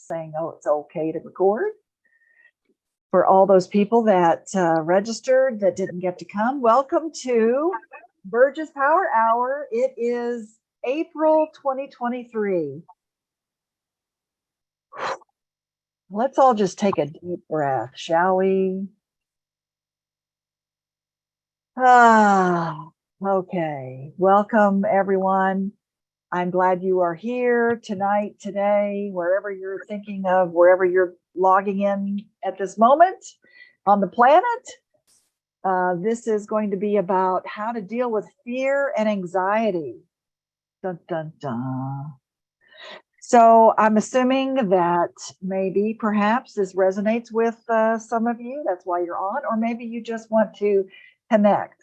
saying, oh, it's okay to record. For all those people that registered that didn't get to come, welcome to Burgess Power Hour. It is April 2023. Let's all just take a deep breath, shall we? Okay. Welcome, everyone. I'm glad you are here tonight, today, wherever you're thinking of, wherever you're logging in at this moment on the planet. This is going to be about how to deal with fear and anxiety. Dun, dun, dun. So I'm assuming that maybe perhaps this resonates with some of you. That's why you're on, or maybe you just want to connect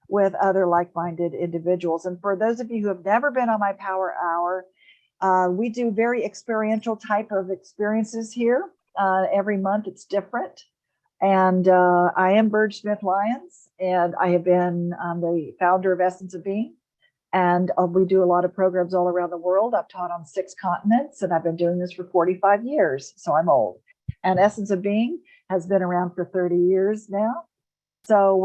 with other like-minded individuals. And for those of you who have never been on my Power Hour, we do very experiential type of experiences here. Every month it's different. And I am Burge Smith Lyons, and I have been the founder of Essence of Being. And we do a lot of programs all around the world. I've taught on 6 continents, and I've been doing this for 45 years, so I'm old. And Essence of Being has been around for 30 years now. So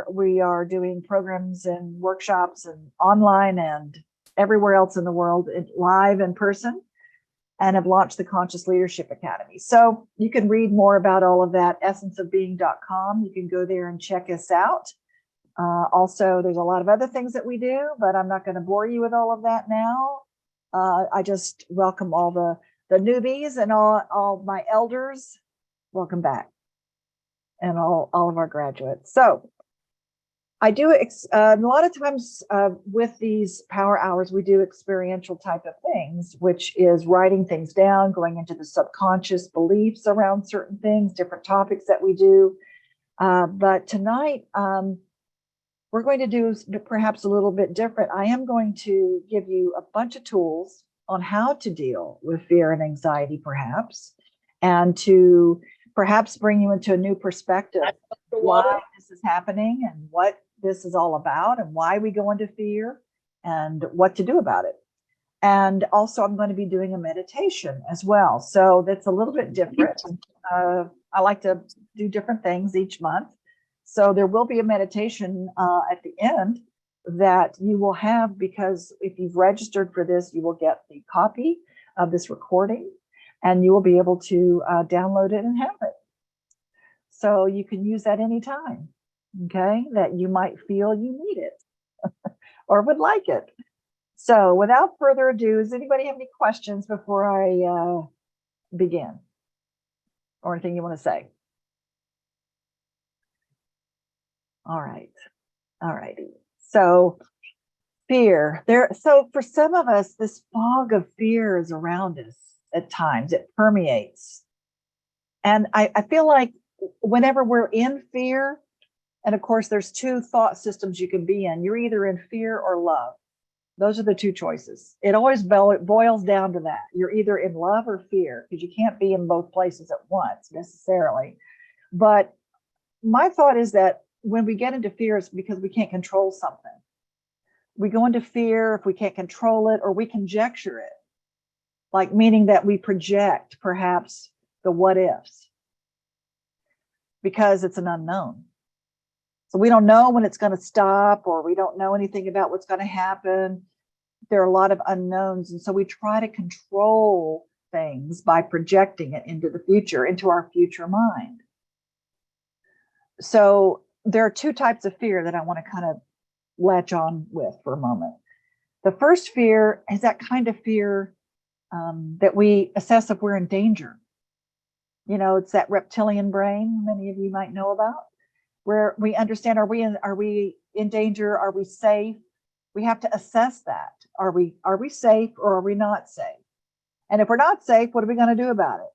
we are doing programs and workshops and online and everywhere else in the world, live in person, and have launched the Conscious Leadership Academy. So you can read more about all of that, essenceofbeing.com. You can go there and check us out. Also, there's a lot of other things that we do, but I'm not going to bore you with all of that now. I just welcome all the newbies and all my elders. Welcome back. And all of our graduates. So I do, a lot of times with these power hours, we do experiential type of things, which is writing things down, going into the subconscious beliefs around certain things, different topics that we do. But tonight, we're going to do perhaps a little bit different. I am going to give you a bunch of tools on how to deal with fear and anxiety, perhaps, and to perhaps bring you into a new perspective why this is happening and what this is all about and why we go into fear and what to do about it. And also I'm going to be doing a meditation as well. So that's a little bit different. I like to do different things each month. So there will be a meditation at the end that you will have, because if you've registered for this, you will get the copy of this recording. And you will be able to download it and have it. So you can use that anytime, okay, that you might feel you need it or would like it. So without further ado, does anybody have any questions before I begin? Or anything you want to say? All right. All righty. So fear. So for some of us, this fog of fear is around us. At times it permeates. And I feel like whenever we're in fear, and of course there's 2 thought systems you can be in. You're either in fear or love. Those are the 2 choices. It always boils down to that. You're either in love or fear, because you can't be in both places at once necessarily. But my thought is that when we get into fear, it's because we can't control something. We go into fear if we can't control it, or we conjecture it. Like meaning that we project perhaps the what ifs because it's an unknown. So we don't know when it's going to stop, or we don't know anything about what's going to happen. There are a lot of unknowns. And so we try to control things by projecting it into the future, into our future mind. So there are 2 types of fear that I want to kind of latch on with for a moment. The first fear is that kind of fear that we assess if we're in danger. You know, it's that reptilian brain many of you might know about, where we understand, are we in danger? Are we safe? We have to assess that. Are we safe, or are we not safe? And if we're not safe, what are we going to do about it?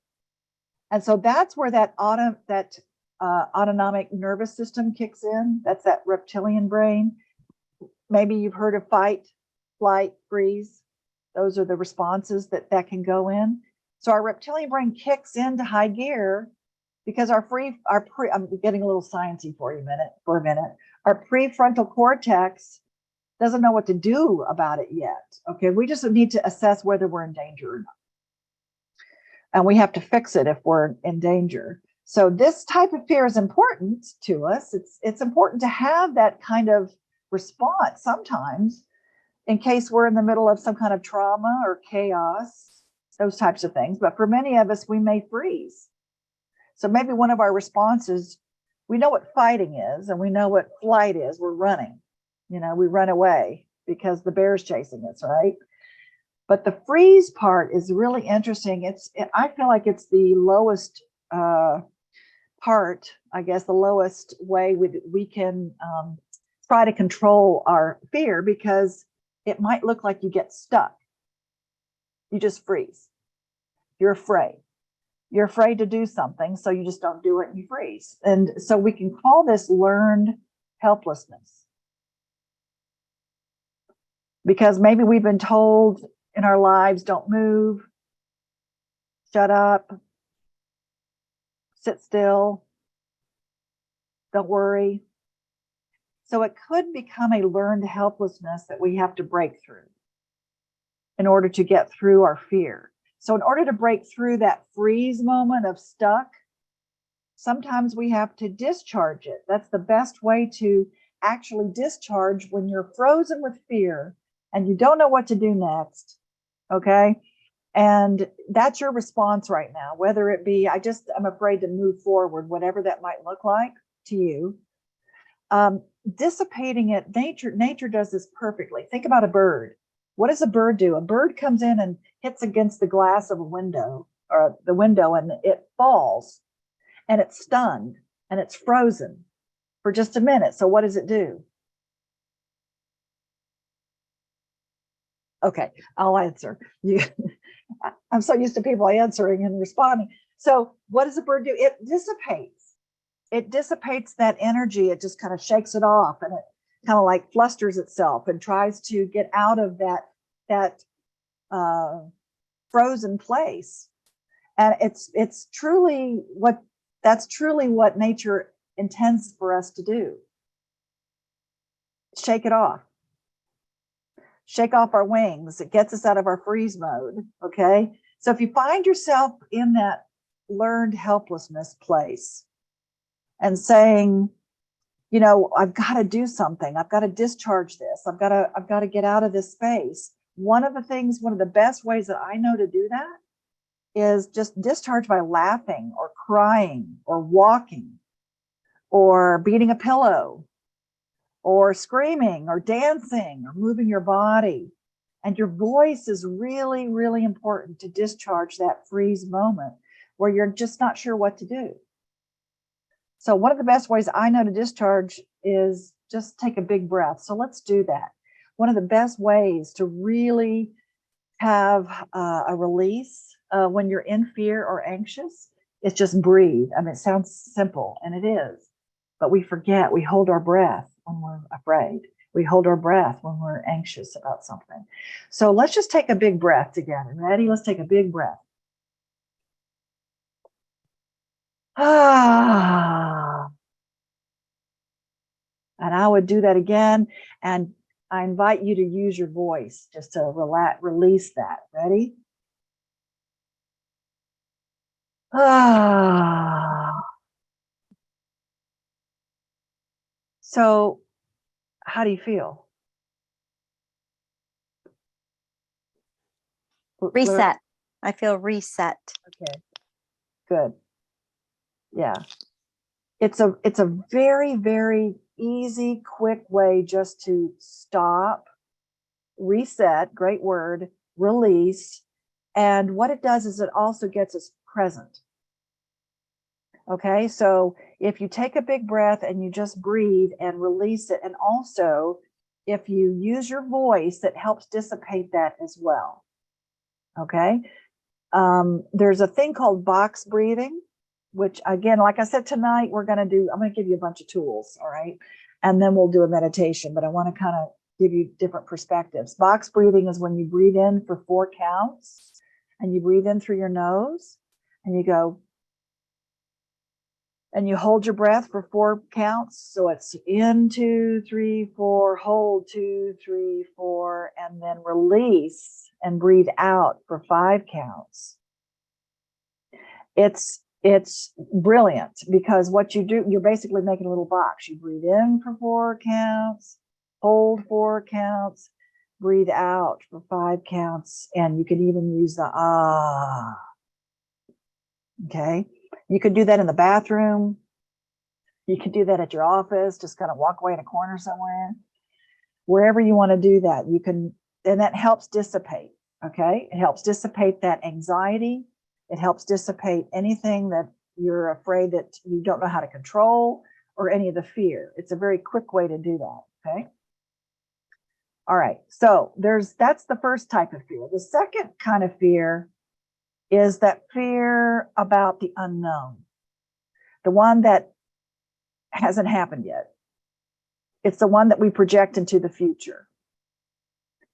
And so that's where that autonomic nervous system kicks in. That's that reptilian brain. Maybe you've heard of fight, flight, freeze. Those are the responses that can go in. So our reptilian brain kicks into high gear because I'm getting a little sciencey for a minute. Our prefrontal cortex doesn't know what to do about it yet. Okay, we just need to assess whether we're in danger or not. and we have to fix it if we're in danger. So this type of fear is important to us. It's important to have that kind of response sometimes in case we're in the middle of some kind of trauma or chaos, those types of things. But for many of us, we may freeze. So maybe one of our responses, we know what fighting is and we know what flight is. We're running, we run away because the bear's chasing us, right? But the freeze part is really interesting. I feel like it's the lowest part, I guess, the lowest way we can try to control our fear, because it might look like you get stuck. You just freeze. You're afraid. You're afraid to do something, so you just don't do it and you freeze. And so we can call this learned helplessness. Because maybe we've been told in our lives, don't move, shut up, sit still, don't worry. So it could become a learned helplessness that we have to break through in order to get through our fear. So in order to break through that freeze moment of stuck, sometimes we have to discharge it. That's the best way to actually discharge when you're frozen with fear and you don't know what to do next. Okay. And that's your response right now, whether it be, I'm afraid to move forward, whatever that might look like to you. Dissipating it, nature does this perfectly. Think about a bird. What does a bird do? A bird comes in and hits against the glass of a window or the window, and it falls and it's stunned and it's frozen for just a minute. So what does it do? Okay, I'll answer. I'm so used to people answering and responding. So what does a bird do? It dissipates. It dissipates that energy. It just kind of shakes it off, and it kind of like flusters itself and tries to get out of that frozen place. And that's truly what nature intends for us to do. Shake it off. Shake off our wings. It gets us out of our freeze mode. Okay. So if you find yourself in that learned helplessness place and saying, I've got to do something. I've got to discharge this. I've got to get out of this space. One of the best ways that I know to do that is just discharge by laughing or crying or walking or beating a pillow or screaming or dancing or moving your body. And your voice is really, really important to discharge that freeze moment where you're just not sure what to do. So one of the best ways I know to discharge is just take a big breath. So let's do that. One of the best ways to really have a release when you're in fear or anxious is just breathe. I mean, it sounds simple, and it is, but we forget. We hold our breath when we're afraid. We hold our breath when we're anxious about something. So let's just take a big breath together. Ready? Let's take a big breath. Ah. And I would do that again. And I invite you to use your voice just to release that. Ready? Ah. So how do you feel? Reset. I feel reset. Okay, good. Yeah. It's a very, very easy, quick way just to stop, reset, great word, release. And what it does is it also gets us present. Okay, so if you take a big breath and you just breathe and release it, and also if you use your voice, that helps dissipate that as well. Okay, there's a thing called box breathing, which again, like I said, tonight I'm going to give you a bunch of tools. All right. And then we'll do a meditation, but I want to kind of give you different perspectives. Box breathing is when you breathe in for 4 counts and you breathe in through your nose and you go, and you hold your breath for 4 counts. So it's in 2, 3, 4, hold 2, 3, 4, and then release and breathe out for 5 counts. it's brilliant, because what you do, you're basically making a little box. You breathe in for 4 counts, hold 4 counts, breathe out for 5 counts, and you can even use the ah. Okay, you could do that in the bathroom. You could do that at your office, just kind of walk away in a corner somewhere. Wherever you want to do that, you can, and that helps dissipate. Okay, it helps dissipate that anxiety. It helps dissipate anything that you're afraid that you don't know how to control, or any of the fear. It's a very quick way to do that. Okay. All right. So that's the first type of fear. The second kind of fear is that fear about the unknown, the one that hasn't happened yet. It's the one that we project into the future.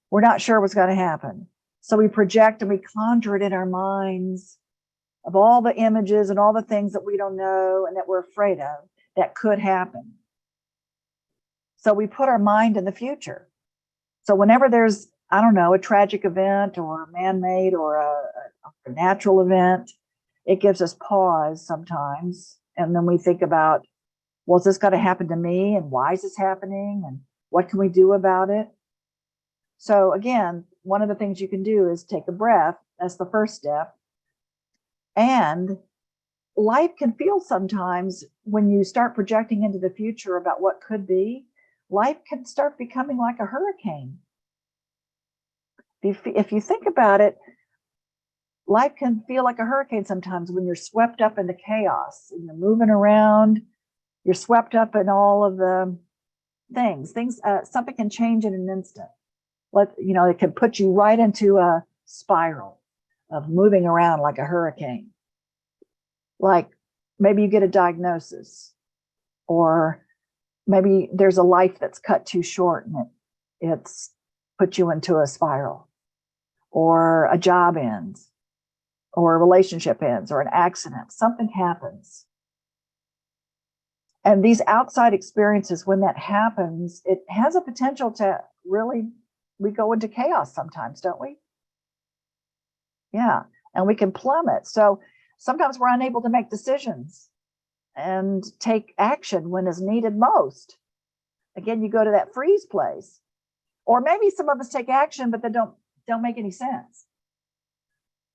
We're not sure what's going to happen. So we project and we conjure it in our minds of all the images and all the things that we don't know and that we're afraid of that could happen. So we put our mind in the future. So whenever there's, I don't know, a tragic event or a man-made or a natural event, it gives us pause sometimes. And then we think about, well, is this going to happen to me? And why is this happening? And what can we do about it? So again, one of the things you can do is take a breath. That's the first step. And life can feel sometimes, when you start projecting into the future about what could be, life can start becoming like a hurricane. If you think about it, life can feel like a hurricane sometimes when you're swept up into chaos and you're moving around. You're swept up in all of the things. Something can change in an instant. It can put you right into a spiral of moving around like a hurricane. Like maybe you get a diagnosis, or maybe there's a life that's cut too short and it's put you into a spiral, or a job ends, or a relationship ends, or an accident. Something happens. And these outside experiences, when that happens, it has a potential to really, we go into chaos sometimes, don't we? Yeah, and we can plummet. So sometimes we're unable to make decisions and take action when is needed most. Again, you go to that freeze place. Or maybe some of us take action, but they don't make any sense.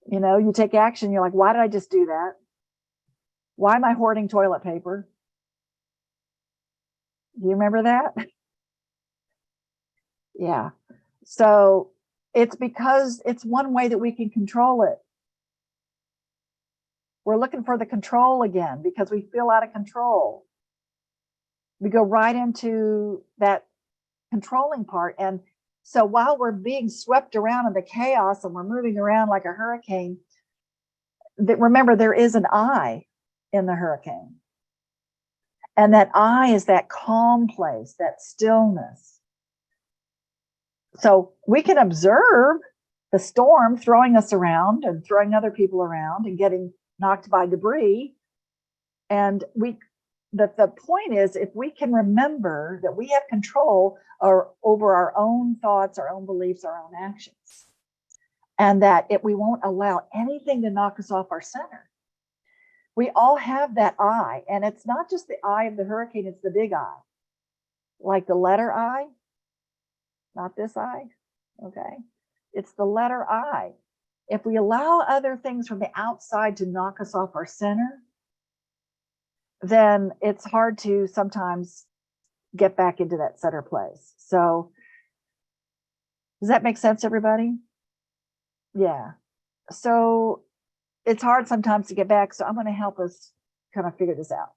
You take action, you're like, why did I just do that? Why am I hoarding toilet paper? Do you remember that? Yeah. So it's because it's one way that we can control it. We're looking for the control again because we feel out of control. We go right into that controlling part. And so while we're being swept around in the chaos and we're moving around like a hurricane, remember, there is an I in the hurricane. And that I is that calm place, that stillness. So we can observe the storm throwing us around and throwing other people around and getting knocked by debris. And the point is, if we can remember that we have control over our own thoughts, our own beliefs, our own actions, and that we won't allow anything to knock us off our center. We all have that I, and it's not just the I of the hurricane, it's the big I. Like the letter I, not this I, okay? It's the letter I. If we allow other things from the outside to knock us off our center, then it's hard to sometimes get back into that center place. So does that make sense, everybody? Yeah. So it's hard sometimes to get back. So I'm going to help us kind of figure this out.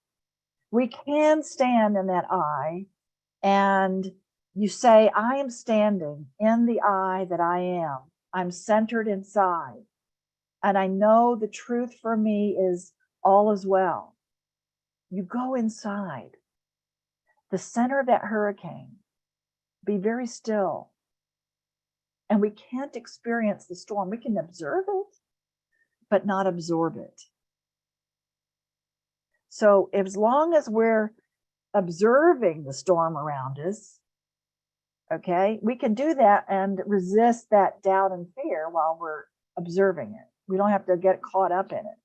We can stand in that I, and you say, I am standing in the I that I am. I'm centered inside. And I know the truth for me is all is well. You go inside the center of that hurricane, be very still. And we can't experience the storm. We can observe it, but not absorb it. So as long as we're observing the storm around us, okay, we can do that and resist that doubt and fear while we're observing it. We don't have to get caught up in it.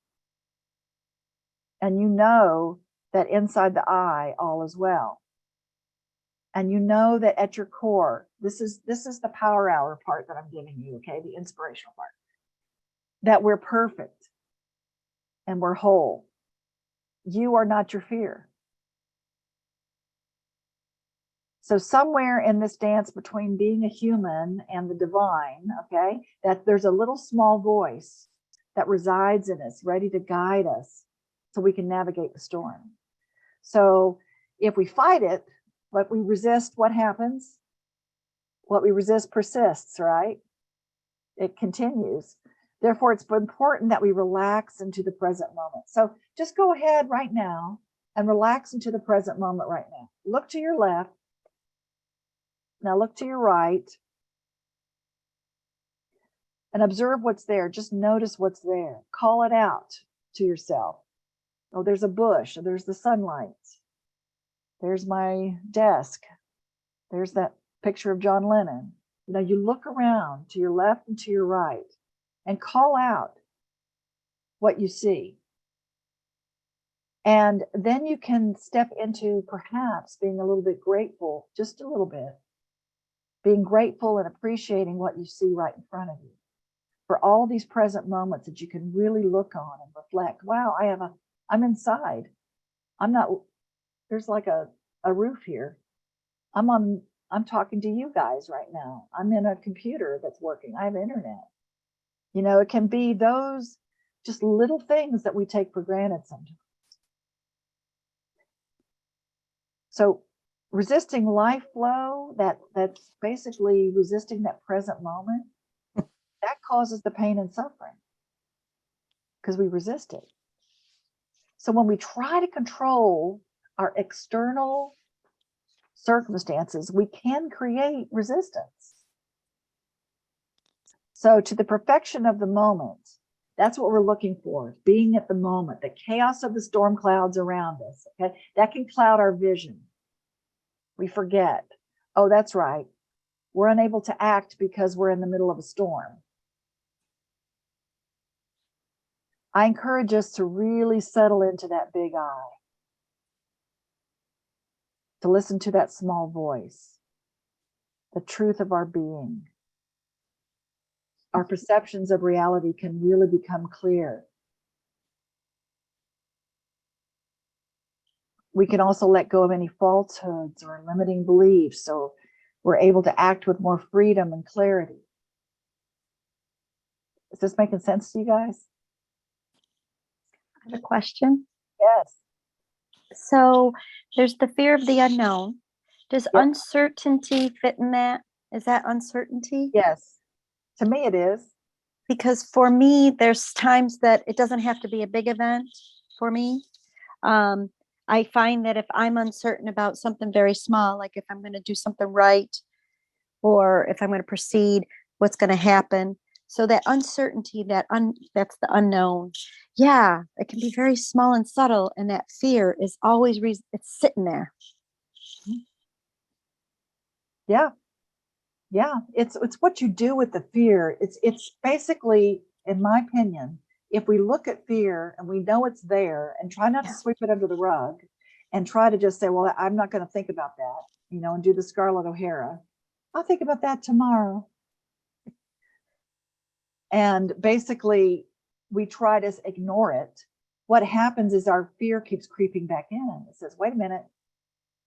And you know that inside the eye, all is well. And you know that at your core, this is the power hour part that I'm giving you, okay? The inspirational part. That we're perfect and we're whole. You are not your fear. So somewhere in this dance between being a human and the divine, okay, that there's a little small voice that resides in us, ready to guide us so we can navigate the storm. So if we fight it, what we resist, what happens? What we resist persists, right? It continues. Therefore, it's important that we relax into the present moment. So just go ahead right now and relax into the present moment right now. Look to your left. Now look to your right and observe what's there. Just notice what's there. Call it out to yourself. Oh, there's a bush. Oh, there's the sunlight. There's my desk. There's that picture of John Lennon. You know, you look around to your left and to your right and call out what you see. And then you can step into perhaps being a little bit grateful, just a little bit, being grateful and appreciating what you see right in front of you for all these present moments that you can really look on and reflect. Wow, I'm inside. I'm not, there's like a roof here. I'm talking to you guys right now. I'm in a computer that's working. I have internet. You know, it can be those just little things that we take for granted sometimes. So resisting life flow, that's basically resisting that present moment, that causes the pain and suffering because we resist it. So when we try to control our external circumstances, we can create resistance. So to the perfection of the moment, that's what we're looking for, being at the moment, the chaos of the storm clouds around us, okay? That can cloud our vision. We forget, oh, that's right. We're unable to act because we're in the middle of a storm. I encourage us to really settle into that big eye, to listen to that small voice, the truth of our being. Our perceptions of reality can really become clear. We can also let go of any falsehoods or limiting beliefs, so we're able to act with more freedom and clarity. Is this making sense to you guys? I have a question. Yes. So there's the fear of the unknown. Does Yep. uncertainty fit in that? Is that uncertainty? Yes. To me, it is. Because for me, there's times that it doesn't have to be a big event for me. I find that if I'm uncertain about something very small, like if I'm going to do something right, or if I'm going to proceed, what's going to happen. So that uncertainty, that's the unknown. Yeah, it can be very small and subtle, and that fear is always it's sitting there. Yeah. Yeah, it's what you do with the fear. It's basically, in my opinion, if we look at fear and we know it's there and try not to sweep it under the rug and try to just say, well, I'm not going to think about that, you know, and do the Scarlett O'Hara. I'll think about that tomorrow. And basically, we try to ignore it. What happens is our fear keeps creeping back in. It says, wait a minute,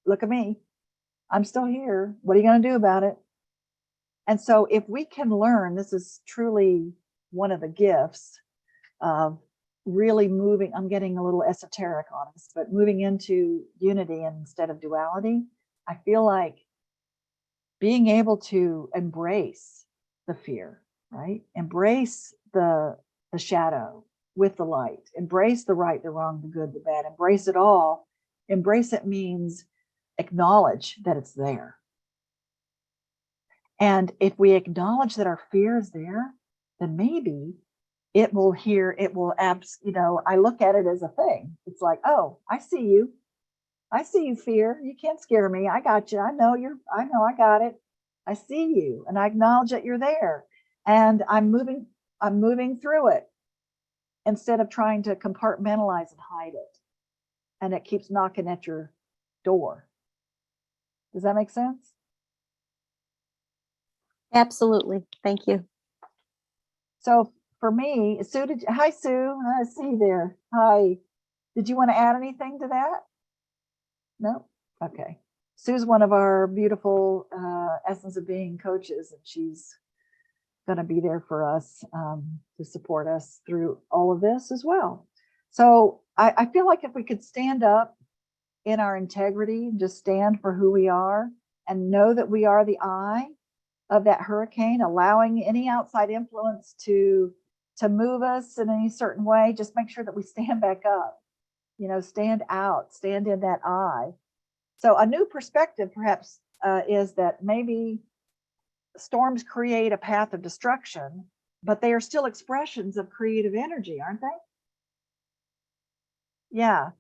look at me. I'm still here. What are you going to do about it? And so if we can learn, this is truly one of the gifts of really moving, I'm getting a little esoteric on this, but moving into unity instead of duality, I feel like being able to embrace the fear, right? Embrace the shadow with the light, embrace the right, the wrong, the good, the bad, embrace it all. Embrace it means acknowledge that it's there. And if we acknowledge that our fear is there, then maybe it will I look at it as a thing. It's like, oh, I see you. I see you, fear. You can't scare me. I got you. I know I got it. I see you. And I acknowledge that you're there. And I'm moving through it instead of trying to compartmentalize and hide it. and it keeps knocking at your door. Does that make sense? Absolutely. Thank you. So for me, Sue, hi Sue, I see you there. Hi. Did you want to add anything to that? No? Okay. Sue's one of our beautiful Essence of Being coaches, and she's going to be there for us to support us through all of this as well. So I feel like if we could stand up in our integrity, just stand for who we are and know that we are the eye of that hurricane, allowing any outside influence to move us in any certain way, just make sure that we stand back up, stand out, stand in that eye. So a new perspective perhaps is that maybe storms create a path of destruction, but they are still expressions of creative energy, aren't they? Yeah.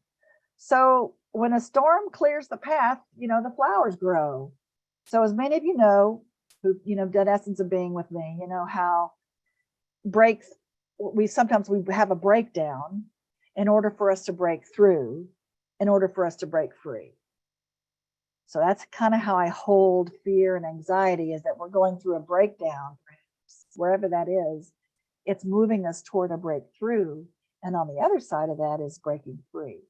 So when a storm clears the path, the flowers grow. So as many of you know, who done Essence of Being with me, how we sometimes have a breakdown in order for us to break through, in order for us to break free. So that's kind of how I hold fear and anxiety, is that we're going through a breakdown, wherever that is, it's moving us toward a breakthrough. And on the other side of that is breaking free.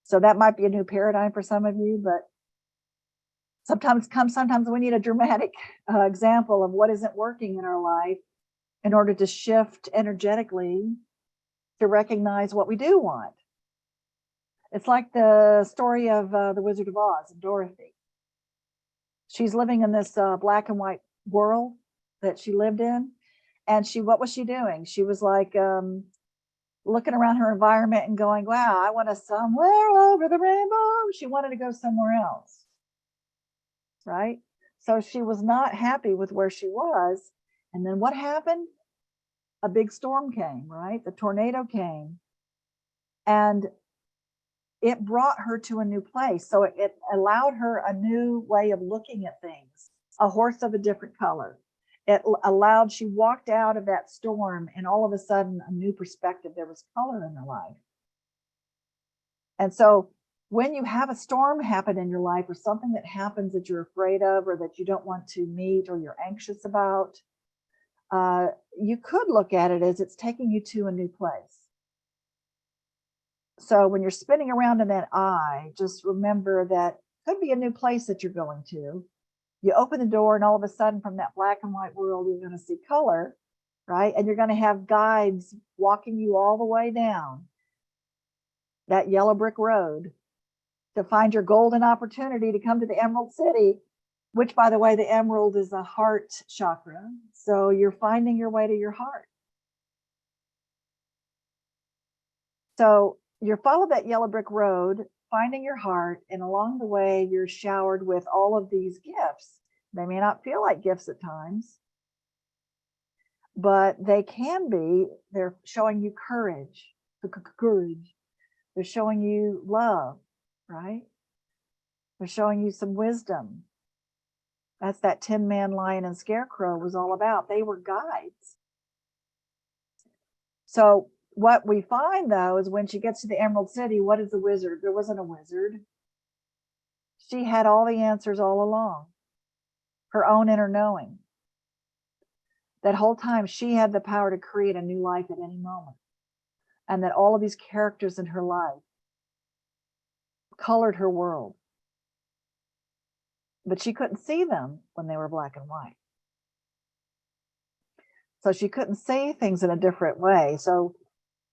So that might be a new paradigm for some of you, but sometimes we need a dramatic example of what isn't working in our life in order to shift energetically to recognize what we do want. It's like the story of the Wizard of Oz and Dorothy. She's living in this black and white world that she lived in. And what was she doing? She was like looking around her environment and going, wow, I want to somewhere over the rainbow. She wanted to go somewhere else. Right? So she was not happy with where she was. And then what happened? A big storm came, right? The tornado came. And it brought her to a new place. So it allowed her a new way of looking at things, a horse of a different color. She walked out of that storm, and all of a sudden, a new perspective. There was color in her life. And so when you have a storm happen in your life, or something that happens that you're afraid of, or that you don't want to meet, or you're anxious about, you could look at it as it's taking you to a new place. So when you're spinning around in that eye, just remember that it could be a new place that you're going to. You open the door, and all of a sudden, from that black and white world, you're going to see color, right? And you're going to have guides walking you all the way down that yellow brick road to find your golden opportunity to come to the Emerald City, which, by the way, the emerald is a heart chakra. So you're finding your way to your heart. So you follow that yellow brick road, finding your heart, and along the way, you're showered with all of these gifts. They may not feel like gifts at times, but they can be. They're showing you courage, courage. They're showing you love, right? They're showing you some wisdom. That's that Tin Man, Lion, and Scarecrow was all about. They were guides. So what we find, though, is when she gets to the Emerald City, what is the wizard? There wasn't a wizard. She had all the answers all along, her own inner knowing. That whole time, she had the power to create a new life at any moment. And that all of these characters in her life colored her world. But she couldn't see them when they were black and white. So she couldn't see things in a different way. So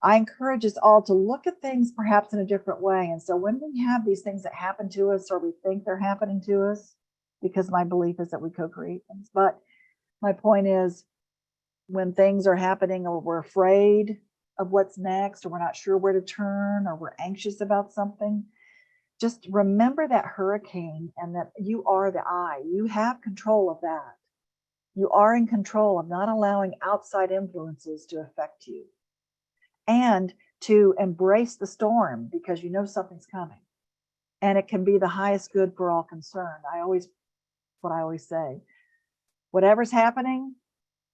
I encourage us all to look at things perhaps in a different way. And so when we have these things that happen to us, or we think they're happening to us, because my belief is that we co-create things. But my point is, when things are happening, or we're afraid of what's next, or we're not sure where to turn, or we're anxious about something, just remember that hurricane, and that you are the eye. You have control of that. You are in control of not allowing outside influences to affect you, and to embrace the storm, because you know something's coming, and it can be the highest good for all concerned. What I always say, whatever's happening,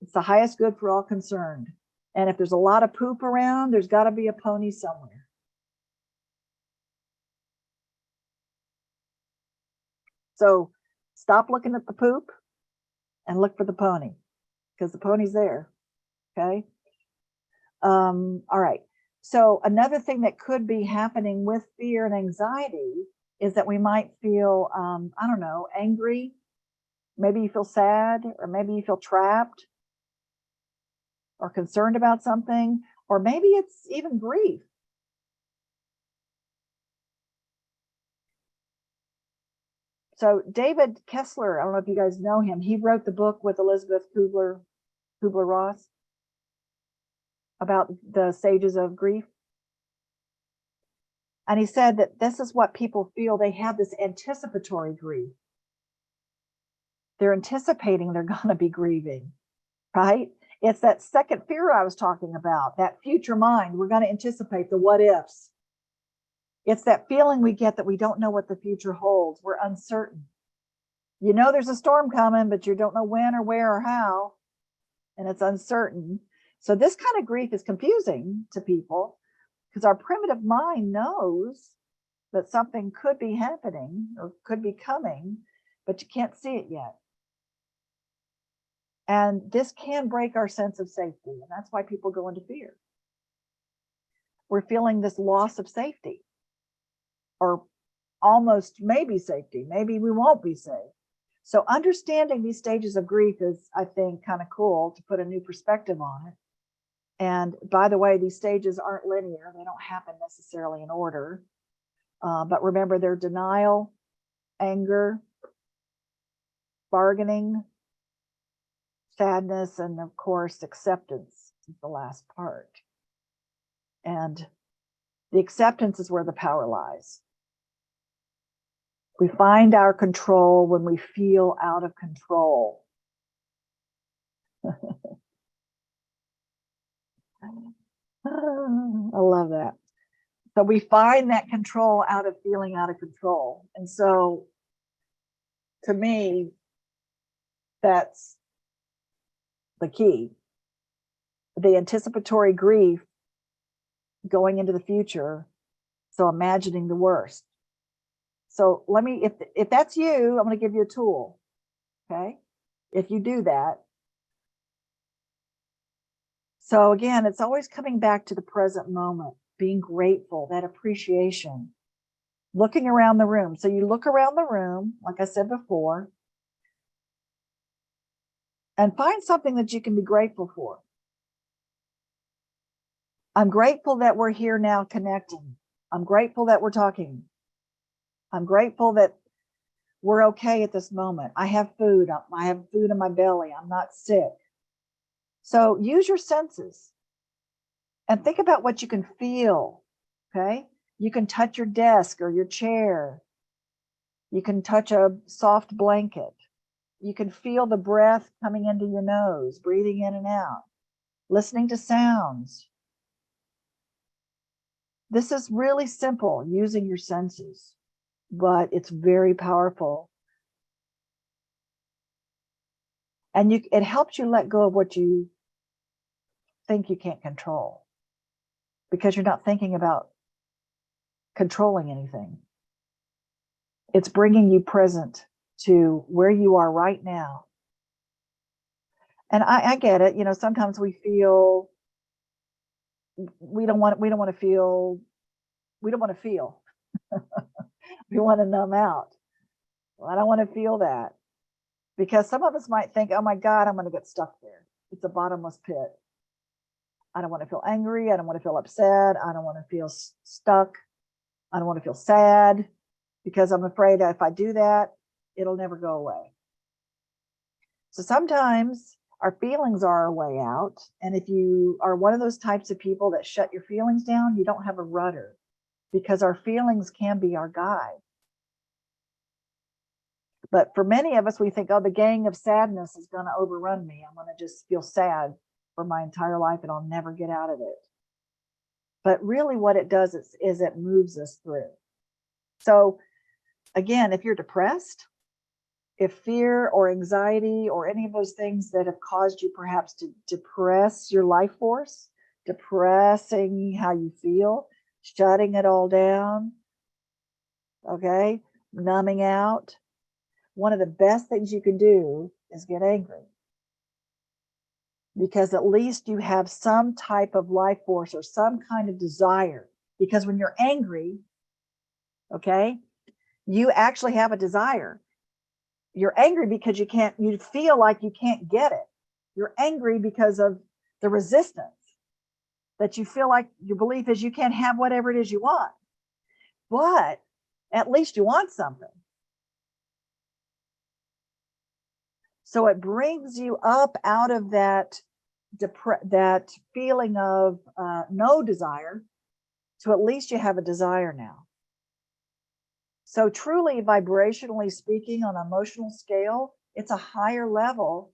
it's the highest good for all concerned. And if there's a lot of poop around, there's got to be a pony somewhere. So stop looking at the poop and look for the pony, because the pony's there. Okay. All right. So another thing that could be happening with fear and anxiety is that we might feel, I don't know, angry. Maybe you feel sad, or maybe you feel trapped or concerned about something, or maybe it's even grief. So David Kessler, I don't know if you guys know him. He wrote the book with Elizabeth Kubler-Ross about the stages of grief. And he said that this is what people feel. They have this anticipatory grief. They're anticipating they're going to be grieving, right? It's that second fear I was talking about, that future mind. We're going to anticipate the what ifs. It's that feeling we get that we don't know what the future holds. We're uncertain. You know there's a storm coming, but you don't know when or where or how, and it's uncertain. So this kind of grief is confusing to people because our primitive mind knows that something could be happening or could be coming, but you can't see it yet. And this can break our sense of safety, and that's why people go into fear. We're feeling this loss of safety, or almost maybe safety. Maybe we won't be safe. So understanding these stages of grief is, I think, kind of cool to put a new perspective on it. And by the way, these stages aren't linear. They don't happen necessarily in order. But remember, they're denial, anger, bargaining, sadness, and of course, acceptance is the last part. And the acceptance is where the power lies. We find our control when we feel out of control. I love that. So we find that control out of feeling out of control. And so to me, that's the key. The anticipatory grief going into the future. So imagining the worst. So let me, if that's you, I'm going to give you a tool. Okay. If you do that. So again, it's always coming back to the present moment, being grateful, that appreciation, looking around the room. So you look around the room, like I said before, and find something that you can be grateful for. I'm grateful that we're here now connecting. I'm grateful that we're talking. I'm grateful that we're okay at this moment. I have food. I have food in my belly. I'm not sick. So use your senses and think about what you can feel. Okay. You can touch your desk or your chair. You can touch a soft blanket. You can feel the breath coming into your nose, breathing in and out, listening to sounds. This is really simple, using your senses, but it's very powerful. And it helps you let go of what you think you can't control, because you're not thinking about controlling anything. It's bringing you present to where you are right now. And I get it. You know, sometimes we feel we don't want to feel. We don't want to feel. We want to numb out. Well, I don't want to feel that, because some of us might think, oh my God, I'm going to get stuck there. It's a bottomless pit. I don't want to feel angry. I don't want to feel upset. I don't want to feel stuck. I don't want to feel sad, because I'm afraid that if I do that, it'll never go away. So sometimes our feelings are our way out. And if you are one of those types of people that shut your feelings down, you don't have a rudder, because our feelings can be our guide. But for many of us, we think, oh, the gang of sadness is going to overrun me. I'm going to just feel sad for my entire life and I'll never get out of it. But really what it does is it moves us through. So again, if you're depressed, if fear or anxiety or any of those things that have caused you perhaps to depress your life force, depressing how you feel, shutting it all down, okay, numbing out, one of the best things you can do is get angry. Because at least you have some type of life force or some kind of desire. Because when you're angry, okay, you actually have a desire. You're angry because you feel like you can't get it. You're angry because of the resistance that you feel like your belief is you can't have whatever it is you want. But at least you want something. So it brings you up out of that feeling of no desire to at least you have a desire now. So truly, vibrationally speaking, on an emotional scale, it's a higher level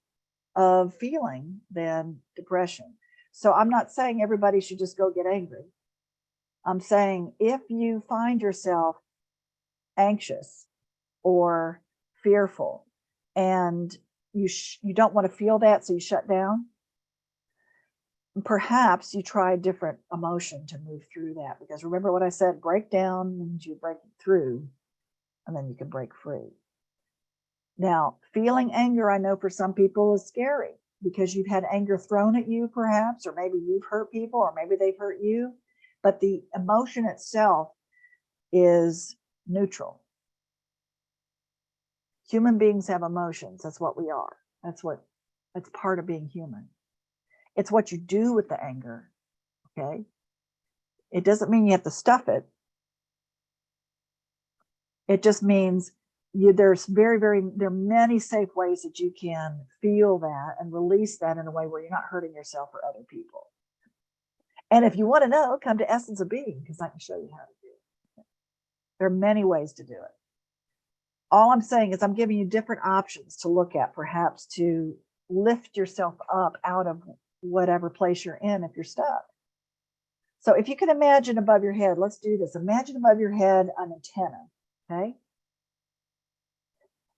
of feeling than depression. So I'm not saying everybody should just go get angry. I'm saying if you find yourself anxious or fearful and you don't want to feel that, so you shut down, perhaps you try a different emotion to move through that. Because remember what I said, break down means you break through and then you can break free. Now, feeling anger, I know for some people is scary because you've had anger thrown at you perhaps, or maybe you've hurt people, or maybe they've hurt you. But the emotion itself is neutral. Human beings have emotions. That's what we are. That's part of being human. It's what you do with the anger, okay? It doesn't mean you have to stuff it. It just means there are many safe ways that you can feel that and release that in a way where you're not hurting yourself or other people. And if you want to know, come to Essence of Being, because I can show you how to do it. There are many ways to do it. All I'm saying is I'm giving you different options to look at, perhaps to lift yourself up out of whatever place you're in if you're stuck. So if you can imagine above your head, let's do this. Imagine above your head an antenna, okay?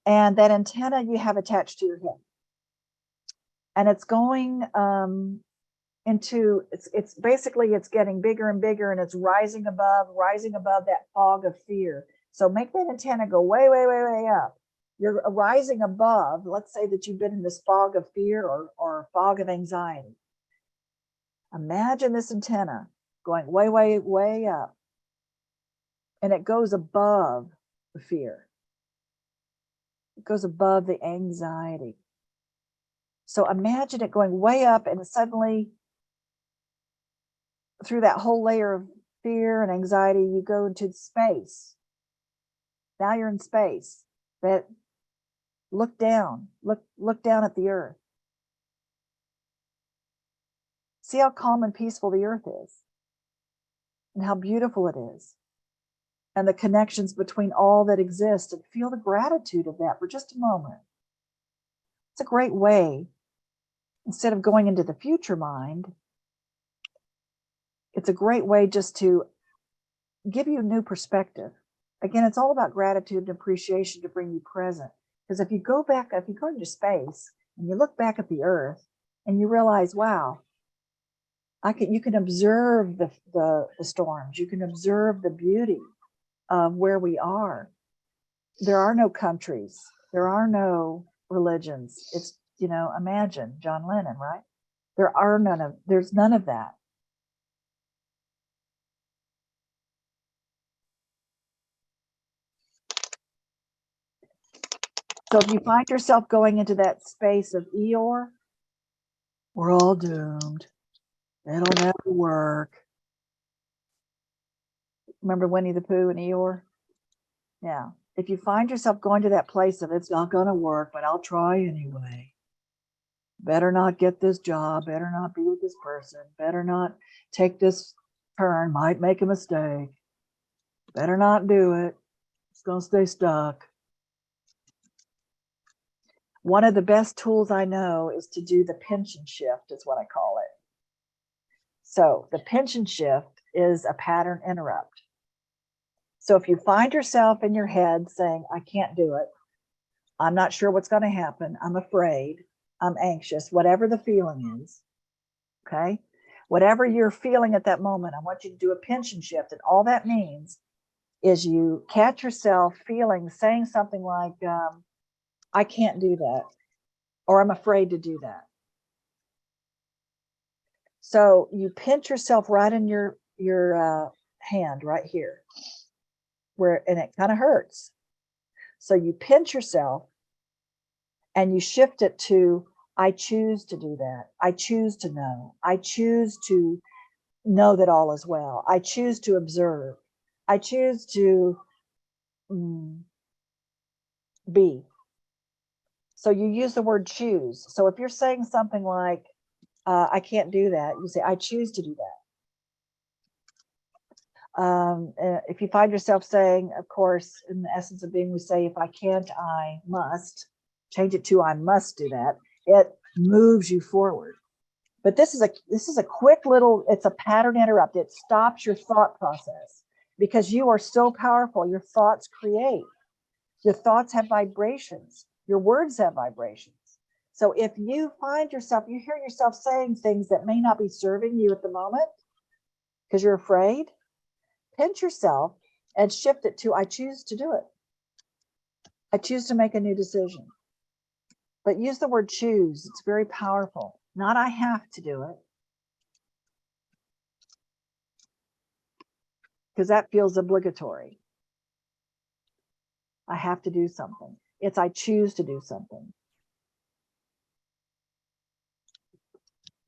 And that antenna you have attached to your head. And it's going it's basically it's getting bigger and bigger, and it's rising above that fog of fear. So make that antenna go way, way, way, way up. You're rising above. Let's say that you've been in this fog of fear or fog of anxiety. Imagine this antenna going way, way, way up. And it goes above the fear. It goes above the anxiety. So imagine it going way up, and suddenly through that whole layer of fear and anxiety, you go into space. Now you're in space. But look down. Look down at the earth. See how calm and peaceful the earth is, and how beautiful it is, and the connections between all that exists, and feel the gratitude of that for just a moment. It's a great way, instead of going into the future mind, it's a great way just to give you a new perspective. Again, it's all about gratitude and appreciation to bring you present. Because if you go into space and you look back at the earth and you realize, wow, you can observe the storms. You can observe the beauty of where we are. There are no countries. There are no religions. It's, imagine John Lennon, right? There's none of that. So if you find yourself going into that space of Eeyore, we're all doomed. It'll never work. Remember Winnie the Pooh and Eeyore? Yeah. If you find yourself going to that place of it's not going to work, but I'll try anyway. Better not get this job. Better not be with this person. Better not take this turn. Might make a mistake. Better not do it. It's going to stay stuck. One of the best tools I know is to do the pinch and shift, is what I call it. So the pinch and shift is a pattern interrupt. So if you find yourself in your head saying, I can't do it, I'm not sure what's going to happen, I'm afraid, I'm anxious, whatever the feeling is, okay? Whatever you're feeling at that moment, I want you to do a pinch and shift. And all that means is you catch yourself saying something like, I can't do that, or I'm afraid to do that. So you pinch yourself right in your hand right here, and it kind of hurts. So you pinch yourself and you shift it to, I choose to do that. I choose to know. I choose to know that all is well. I choose to observe. I choose to be. So you use the word choose. So if you're saying something like, I can't do that, you say, I choose to do that. If you find yourself saying, of course, in the essence of being, we say, if I can't, I must. Change it to I must do that. It moves you forward. But this is a quick little, it's a pattern interrupt. It stops your thought process because you are so powerful. Your thoughts create. Your thoughts have vibrations. Your words have vibrations. So if you find yourself, you hear yourself saying things that may not be serving you at the moment because you're afraid, pinch yourself and shift it to, I choose to do it. I choose to make a new decision. But use the word choose. It's very powerful. Not I have to do it. Because that feels obligatory. I have to do something. It's I choose to do something.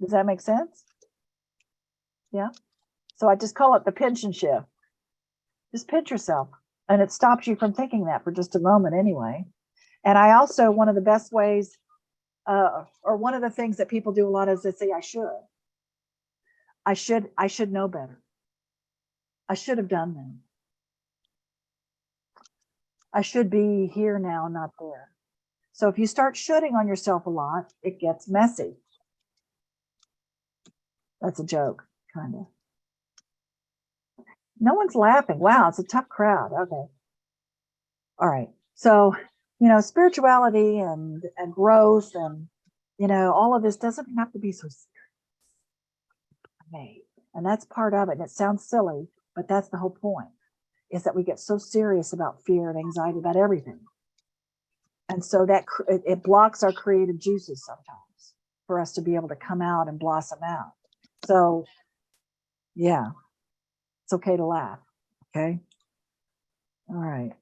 Does that make sense? Yeah. So I just call it the pinch and shift. Just pinch yourself. And it stops you from thinking that for just a moment anyway. And I also, one of the best ways, or one of the things that people do a lot is they say, I should know better. I should have done that. I should be here now, not there. So if you start shoulding on yourself a lot, it gets messy. That's a joke, kind of. No one's laughing. Wow, it's a tough crowd. Okay. All right. So, spirituality and growth and, all of this doesn't have to be so serious. Okay. And that's part of it. And it sounds silly, but that's the whole point, is that we get so serious about fear and anxiety about everything. And so that it blocks our creative juices sometimes for us to be able to come out and blossom out. So, yeah, it's okay to laugh. Okay. All right.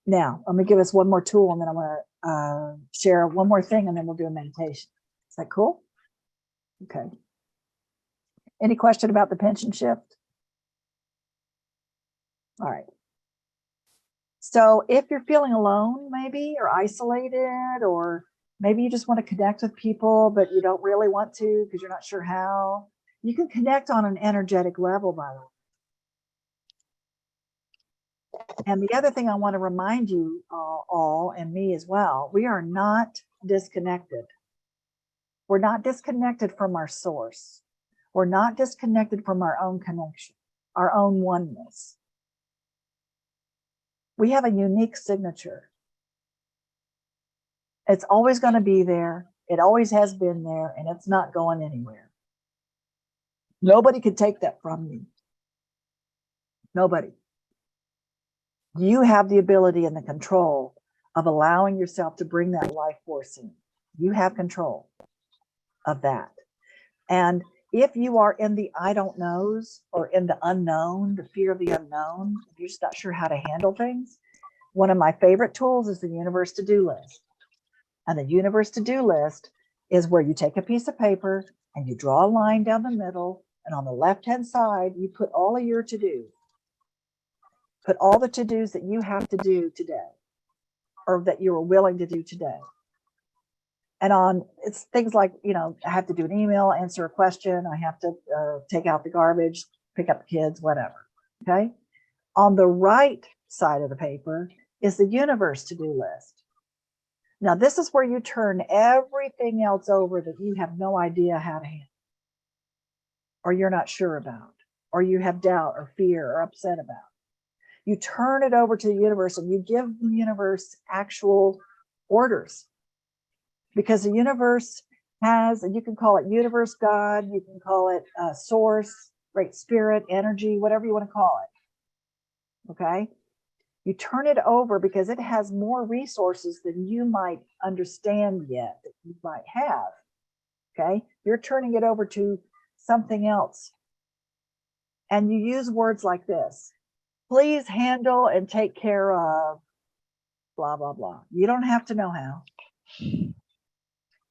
Now, I'm going to give us one more tool, and then I'm going to share one more thing, and then we'll do a meditation. Is that cool? Okay. Any question about the pinch and shift? All right. So if you're feeling alone, maybe, or isolated, or maybe you just want to connect with people, but you don't really want to because you're not sure how, you can connect on an energetic level, by the way. And the other thing I want to remind you all, and me as well, we are not disconnected. We're not disconnected from our source. We're not disconnected from our own connection, our own oneness. We have a unique signature. It's always going to be there. It always has been there, and it's not going anywhere. Nobody can take that from you. Nobody. You have the ability and the control of allowing yourself to bring that life force in. You have control of that. And if you are in the I don't knows or in the unknown, the fear of the unknown, if you're just not sure how to handle things, one of my favorite tools is the universe to-do list. And the universe to-do list is where you take a piece of paper and you draw a line down the middle, and on the left-hand side, you put all of your to-do. Put all the to-dos that you have to do today, or that you are willing to do today. And it's things like, I have to do an email, answer a question, I have to take out the garbage, pick up the kids, whatever. Okay. On the right side of the paper is the universe to-do list. Now, this is where you turn everything else over that you have no idea how to handle, or you're not sure about, or you have doubt or fear or upset about. You turn it over to the universe and you give the universe actual orders, because the universe has, and you can call it universe, God, you can call it source, great spirit, energy, whatever you want to call it. Okay. You turn it over because it has more resources than you might understand yet, that you might have. Okay. You're turning it over to something else. And you use words like this: please handle and take care of blah, blah, blah. You don't have to know how.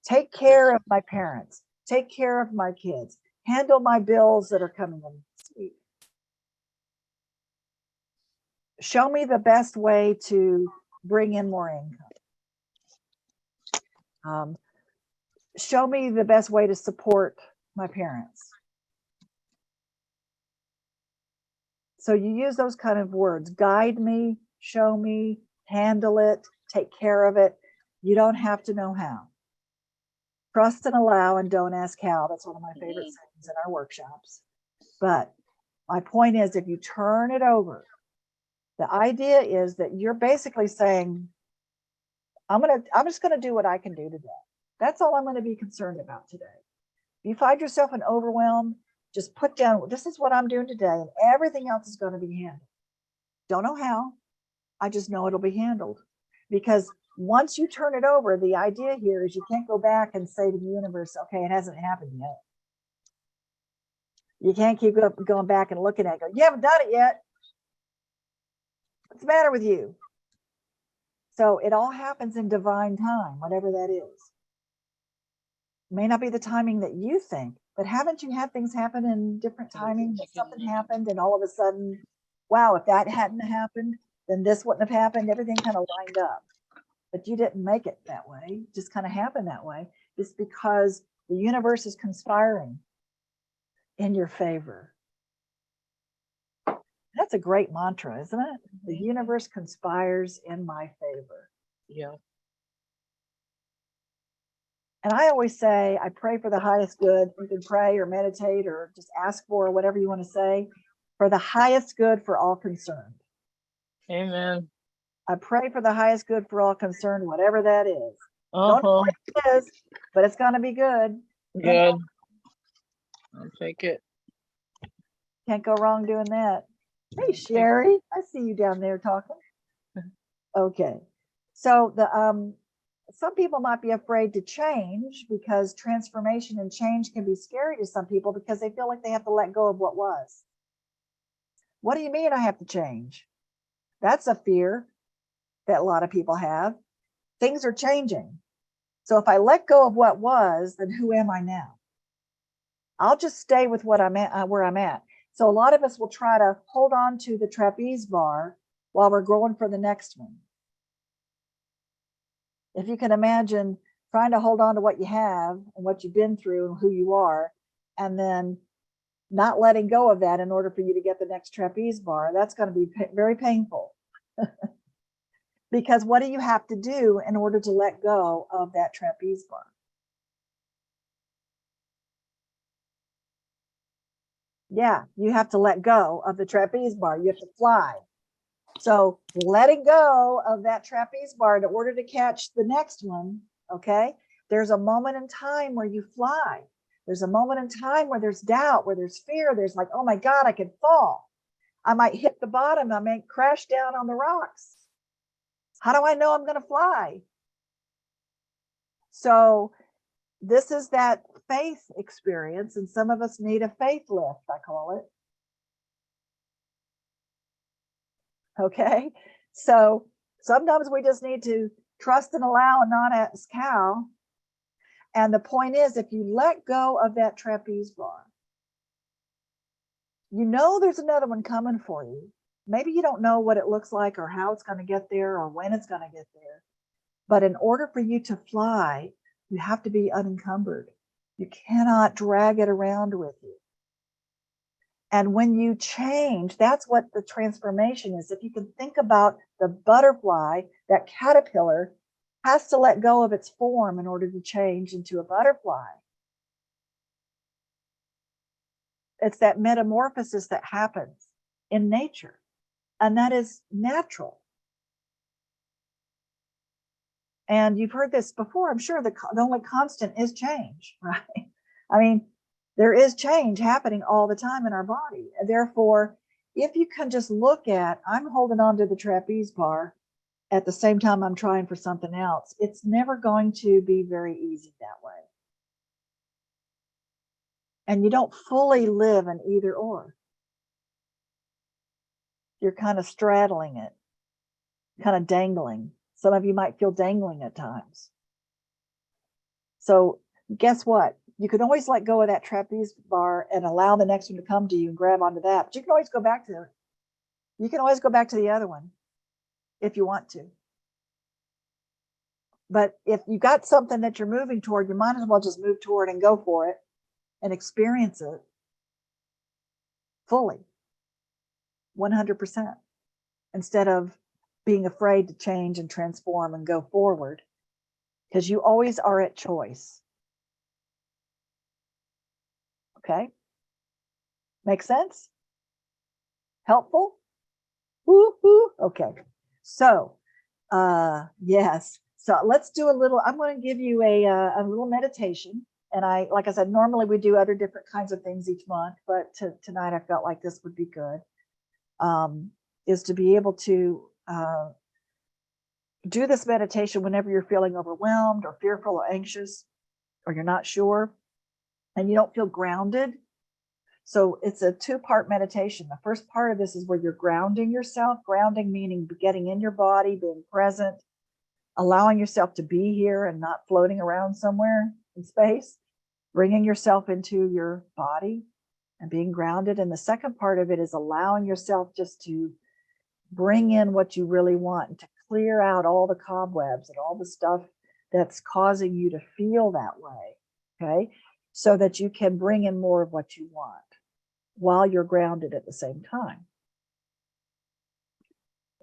Take care of my parents. Take care of my kids. Handle my bills that are coming in this week. Show me the best way to bring in more income. Show me the best way to support my parents. So you use those kind of words: guide me, show me, handle it, take care of it. You don't have to know how. Trust and allow and don't ask how. That's one of my favorite sayings in our workshops. But my point is, if you turn it over, the idea is that you're basically saying, I'm just going to do what I can do today. That's all I'm going to be concerned about today. If you find yourself in overwhelm, just put down, this is what I'm doing today, and everything else is going to be handled. Don't know how. I just know it'll be handled. Because once you turn it over, the idea here is you can't go back and say to the universe, okay, it hasn't happened yet. You can't keep going back and looking at it, go, you haven't done it yet. What's the matter with you? So it all happens in divine time, whatever that is. It may not be the timing that you think, but haven't you had things happen in different timing? That something happened and all of a sudden, wow, if that hadn't happened, then this wouldn't have happened. Everything kind of lined up. But you didn't make it that way. It just kind of happened that way. It's because the universe is conspiring in your favor. That's a great mantra, isn't it? The universe conspires in my favor. Yeah. And I always say, I pray for the highest good. You can pray or meditate or just ask for whatever you want to say, for the highest good for all concerned. Amen. I pray for the highest good for all concerned, whatever that is. Don't know Uh-huh. what it is, but it's going to be good. Good. I'll take it. Can't go wrong doing that. Hey, Sherry, I see you down there talking. Okay. So some people might be afraid to change because transformation and change can be scary to some people because they feel like they have to let go of what was. What do you mean I have to change? That's a fear that a lot of people have. Things are changing. So if I let go of what was, then who am I now? I'll just stay with what I'm at, where I'm at. So a lot of us will try to hold on to the trapeze bar while we're going for the next one. If you can imagine trying to hold on to what you have and what you've been through and who you are, and then not letting go of that in order for you to get the next trapeze bar, that's going to be very painful. Because what do you have to do in order to let go of that trapeze bar? Yeah, you have to let go of the trapeze bar. You have to fly. So letting go of that trapeze bar in order to catch the next one, okay? There's a moment in time where you fly. There's a moment in time where there's doubt, where there's fear. There's like, oh my God, I could fall. I might hit the bottom. I might crash down on the rocks. How do I know I'm going to fly? So this is that faith experience, and some of us need a faith lift, I call it. Okay, so sometimes we just need to trust and allow and not ask how. And the point is, if you let go of that trapeze bar, you know there's another one coming for you. Maybe you don't know what it looks like or how it's going to get there or when it's going to get there. But in order for you to fly, you have to be unencumbered. You cannot drag it around with you. And when you change, that's what the transformation is. If you can think about the butterfly, that caterpillar has to let go of its form in order to change into a butterfly. It's that metamorphosis that happens in nature, and that is natural. And you've heard this before, I'm sure. The only constant is change, right? I mean, there is change happening all the time in our body. Therefore, if you can just look at, I'm holding on to the trapeze bar at the same time I'm trying for something else, it's never going to be very easy that way. And you don't fully live in either or. You're kind of straddling it, kind of dangling. Some of you might feel dangling at times. So guess what? You can always let go of that trapeze bar and allow the next one to come to you and grab onto that. But you can always go back to it. You can always go back to the other one if you want to. But if you got something that you're moving toward, you might as well just move toward and go for it and experience it fully, 100%, instead of being afraid to change and transform and go forward, because you always are at choice. Okay? Make sense? Helpful? Woo-hoo. Okay. So, yes. So let's do a little, I'm going to give you a little meditation. And like I said, normally we do other different kinds of things each month, but tonight I felt like this would be good, is to be able to do this meditation whenever you're feeling overwhelmed or fearful or anxious, or you're not sure and you don't feel grounded. So it's a two-part meditation. The first part of this is where you're grounding yourself, grounding meaning getting in your body, being present, allowing yourself to be here and not floating around somewhere in space, bringing yourself into your body and being grounded. And the second part of it is allowing yourself just to bring in what you really want and to clear out all the cobwebs and all the stuff that's causing you to feel that way, okay? So that you can bring in more of what you want while you're grounded at the same time.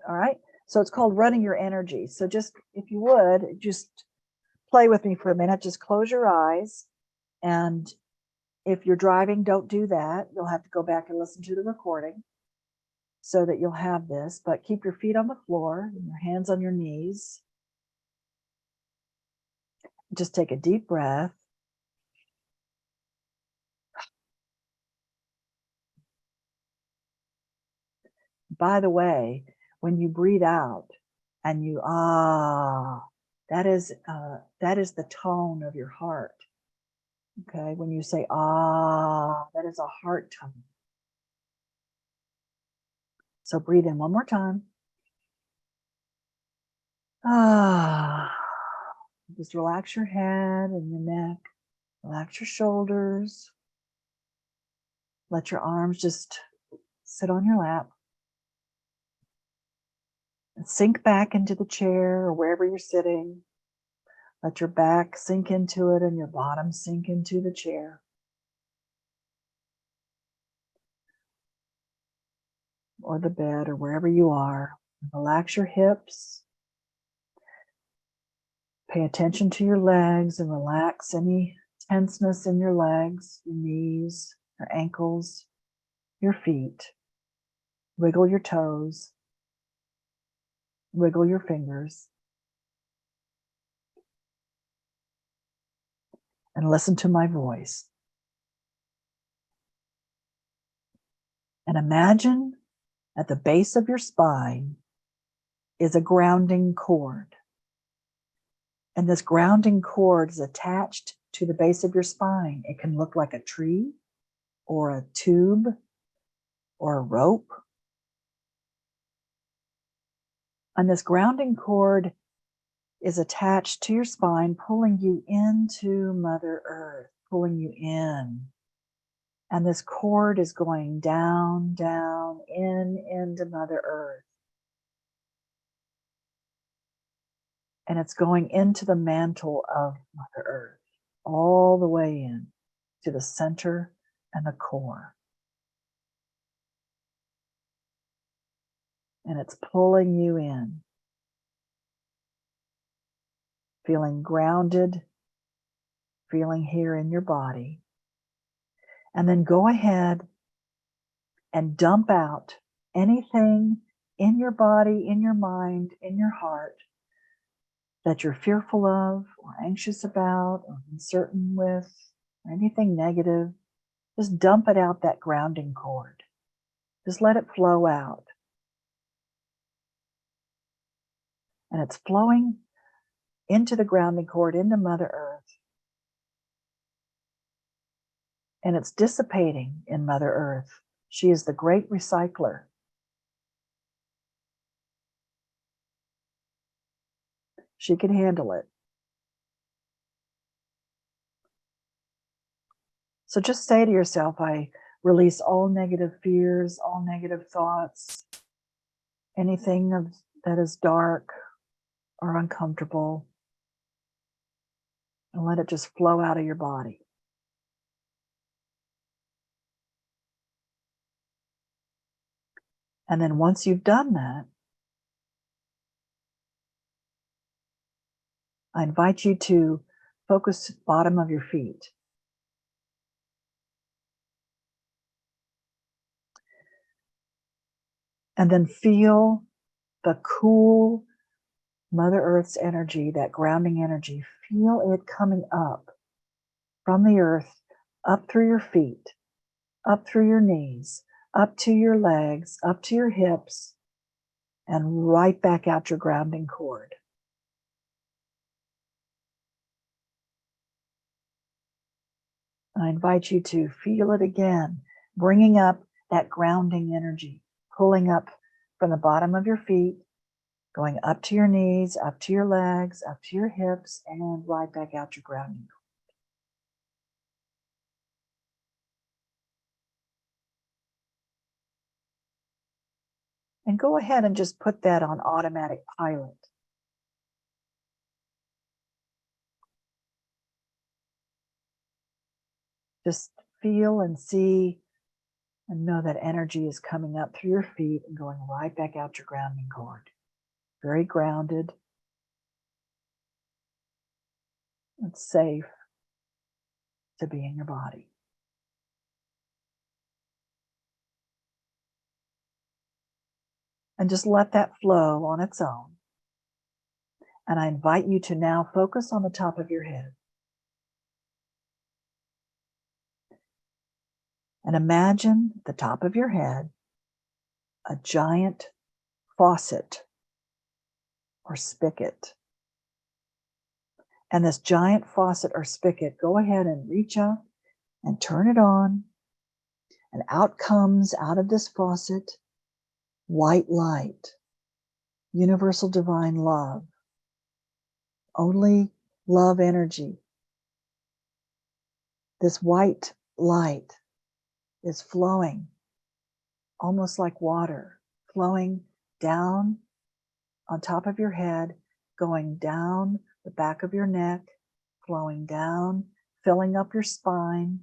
All right, so it's called running your energy. So just, if you would, just play with me for a minute. Just close your eyes. And if you're driving, don't do that. You'll have to go back and listen to the recording so that you'll have this, but keep your feet on the floor and your hands on your knees. Just take a deep breath. By the way, when you breathe out and you that is the tone of your heart. Okay, when you say that is a heart tone. So breathe in one more time. Just relax your head and your neck. Relax your shoulders. Let your arms just sit on your lap. And sink back into the chair or wherever you're sitting. Let your back sink into it and your bottom sink into the chair. Or the bed or wherever you are. Relax your hips. Pay attention to your legs and relax any tenseness in your legs, your knees, your ankles, your feet. Wiggle your toes. Wiggle your fingers. And listen to my voice. And imagine at the base of your spine is a grounding cord. And this grounding cord is attached to the base of your spine. It can look like a tree or a tube or a rope. And this grounding cord is attached to your spine, pulling you into Mother Earth, pulling you in. And this cord is going down, down, into Mother Earth. And it's going into the mantle of Mother Earth, all the way in to the center and the core. And it's pulling you in, feeling grounded, feeling here in your body. And then go ahead and dump out anything in your body, in your mind, in your heart that you're fearful of or anxious about or uncertain with, or anything negative. Just dump it out that grounding cord. Just let it flow out. And it's flowing into the grounding cord, into Mother Earth. And it's dissipating in Mother Earth. She is the great recycler. She can handle it. So just say to yourself, I release all negative fears, all negative thoughts, anything that is dark or uncomfortable, and let it just flow out of your body. And then once you've done that, I invite you to focus bottom of your feet. And then feel the cool Mother Earth's energy, that grounding energy. Feel it coming up from the earth, up through your feet, up through your knees, up to your legs, up to your hips, and right back out your grounding cord. I invite you to feel it again, bringing up that grounding energy, pulling up from the bottom of your feet, going up to your knees, up to your legs, up to your hips, and right back out your grounding cord. And go ahead and just put that on automatic pilot. Just feel and see and know that energy is coming up through your feet and going right back out your grounding cord. Very grounded. It's safe to be in your body. And just let that flow on its own. And I invite you to now focus on the top of your head. And imagine at the top of your head a giant faucet or spigot. And this giant faucet or spigot, go ahead and reach up and turn it on. And out comes, out of this faucet, white light, universal divine love, only love energy. This white light is flowing almost like water, flowing down on top of your head, going down the back of your neck, flowing down, filling up your spine,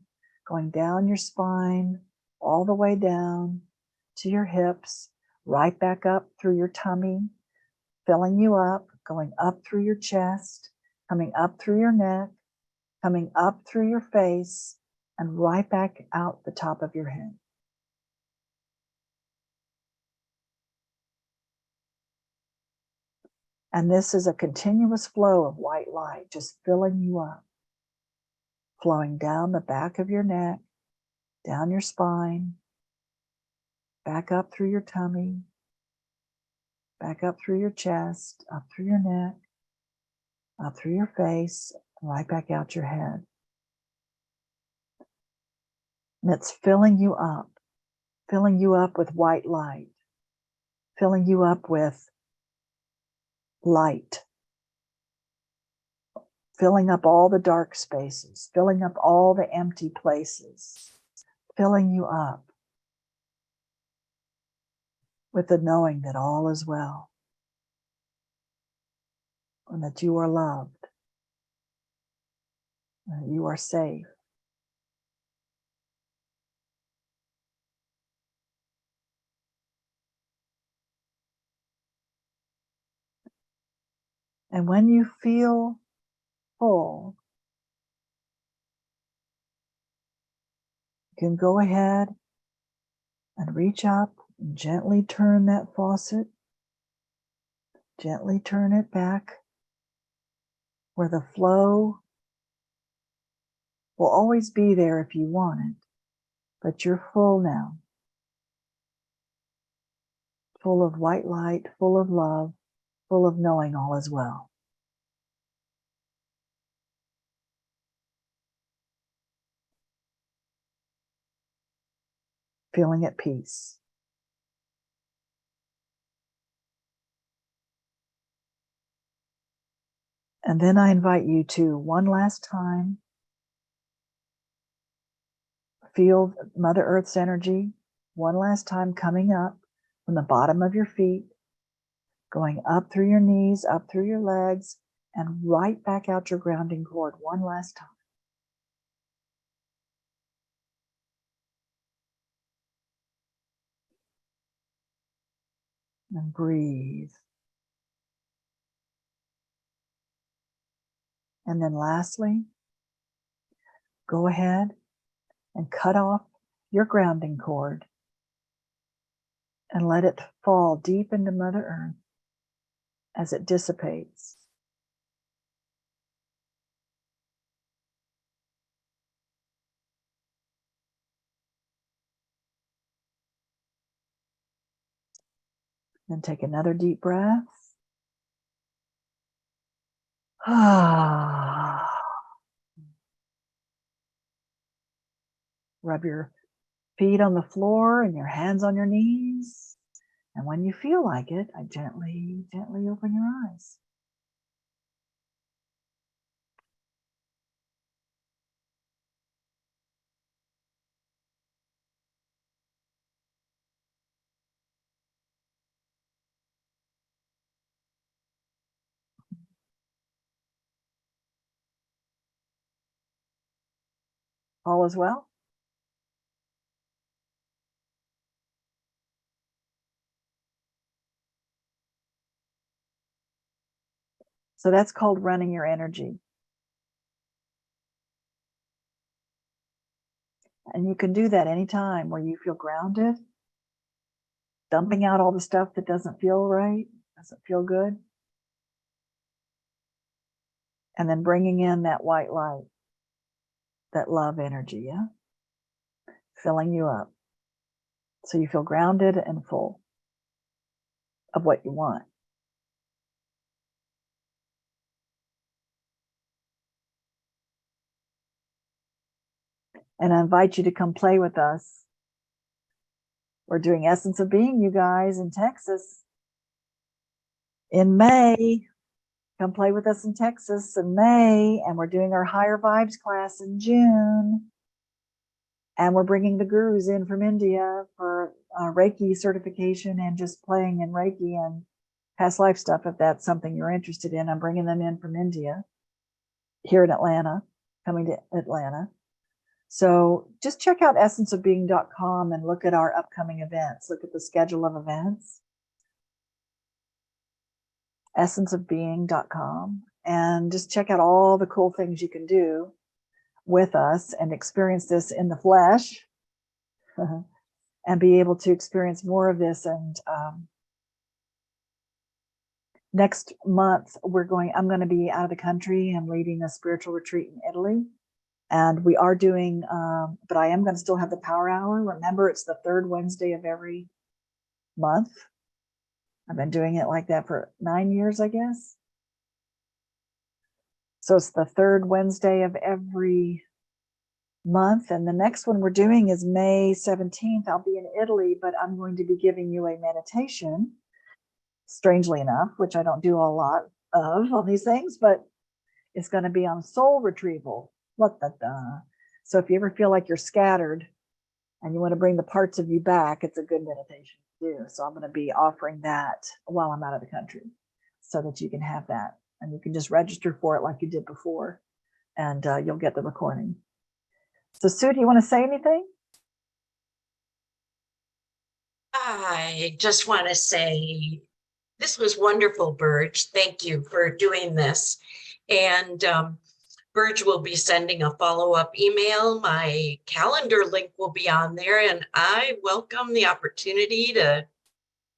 going down your spine, all the way down to your hips, right back up through your tummy, filling you up, going up through your chest, coming up through your neck, coming up through your face, and right back out the top of your head. And this is a continuous flow of white light, just filling you up, flowing down the back of your neck, down your spine, back up through your tummy, back up through your chest, up through your neck, up through your face, right back out your head. And it's filling you up with white light, filling you up with light, filling up all the dark spaces, filling up all the empty places, filling you up with the knowing that all is well and that you are loved, and that you are safe. And when you feel full, you can go ahead and reach up and gently turn that faucet, gently turn it back where the flow will always be there if you want it, but you're full now. full of white light, full of love, full of knowing all is well. Feeling at peace. And then I invite you to, one last time, feel Mother Earth's energy, one last time coming up from the bottom of your feet, going up through your knees, up through your legs, and right back out your grounding cord one last time. And breathe. And then lastly, go ahead and cut off your grounding cord and let it fall deep into Mother Earth as it dissipates. Then take another deep breath. Rub your feet on the floor and your hands on your knees. And when you feel like it, I gently open your eyes. All is well? So that's called running your energy. And you can do that anytime where you feel grounded, dumping out all the stuff that doesn't feel right, doesn't feel good. And then bringing in that white light, that love energy, yeah? Filling you up. So you feel grounded and full of what you want. And I invite you to come play with us. We're doing Essence of Being, you guys, in Texas in May. Come play with us in Texas in May. And we're doing our Higher Vibes class in June. And we're bringing the gurus in from India for Reiki certification and just playing in Reiki and past life stuff, if that's something you're interested in. I'm bringing them in from India here in Atlanta, coming to Atlanta. So just check out essenceofbeing.com and look at our upcoming events. Look at the schedule of events. Essenceofbeing.com. And just check out all the cool things you can do with us and experience this in the flesh and be able to experience more of this. And next month, I'm going to be out of the country. I'm leading a spiritual retreat in Italy. And we are doing, but I am going to still have the Power Hour. Remember, it's the third Wednesday of every month. I've been doing it like that for 9 years, I guess. So it's the third Wednesday of every month. And the next one we're doing is May 17th. I'll be in Italy, but I'm going to be giving you a meditation, strangely enough, which I don't do a lot of on these things, but it's going to be on soul retrieval. So if you ever feel like you're scattered and you want to bring the parts of you back, it's a good meditation to do. So I'm going to be offering that while I'm out of the country so that you can have that. And you can just register for it like you did before, and you'll get the recording. So Sue, do you want to say anything? I just want to say this was wonderful, Burge. Thank you for doing this. And Burge will be sending a follow-up email. My calendar link will be on there, and I welcome the opportunity to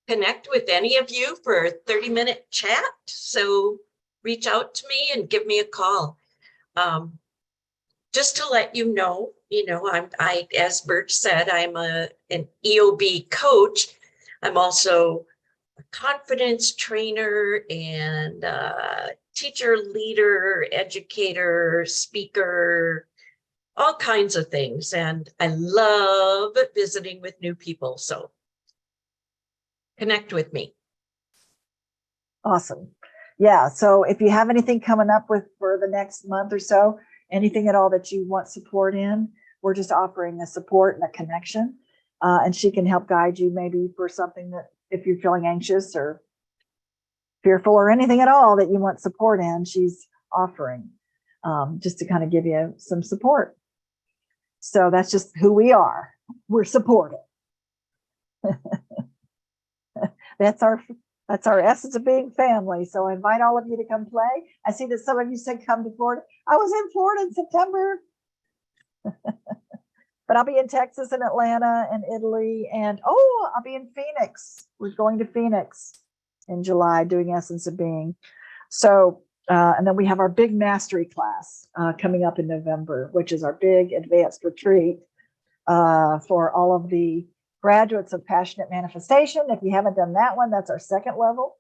connect with any of you for a 30-minute chat. So reach out to me and give me a call. Just to let you know, I as Burge said, I'm an EOB coach. I'm also confidence trainer and teacher, leader, educator, speaker, all kinds of things. And I love visiting with new people. So connect with me. Awesome. Yeah. So if you have anything coming up with for the next month or so, anything at all that you want support in, we're just offering a support and a connection. And she can help guide you maybe for something that if you're feeling anxious or fearful or anything at all that you want support in, she's offering just to kind of give you some support. So that's just who we are. We're supportive. That's our essence of being family. So I invite all of you to come play. I see that some of you said come to Florida. I was in Florida in September. But I'll be in Texas and Atlanta and Italy. And I'll be in Phoenix. We're going to Phoenix in July doing Essence of Being. So, and then we have our big mastery class coming up in November, which is our big advanced retreat for all of the graduates of Passionate Manifestation. If you haven't done that one, that's our second level.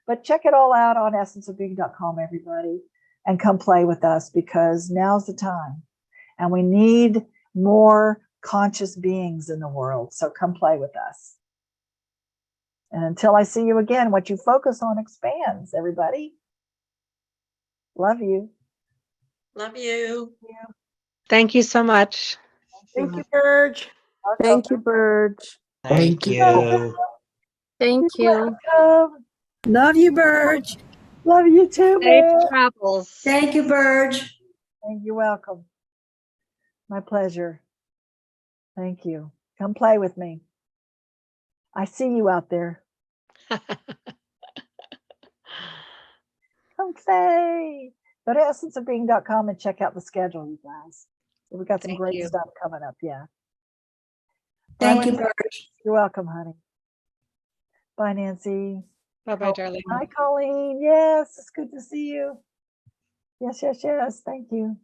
But check it all out on essenceofbeing.com, everybody, and come play with us because now's the time. And we need more conscious beings in the world. So come play with us. And until I see you again, what you focus on expands, everybody. Love you. Love you. Thank you so much. Thank you, Burge. Welcome. Burge. Thank you. Thank you. Welcome. Love you, Burge. Love you too, Safe man. travels. Thank you, Burge. You're welcome. My pleasure. Thank you. Come play with me. I see you out there. Come play. Go to essenceofbeing.com and check out the schedule, you guys. We've got some Thank great you. stuff coming up. Yeah. Thank Bye, you, Burge. You're welcome, honey. Bye, Nancy. Bye-bye, darling. Hi, Colleen. Yes, it's good to see you. Yes, yes, yes. Thank you.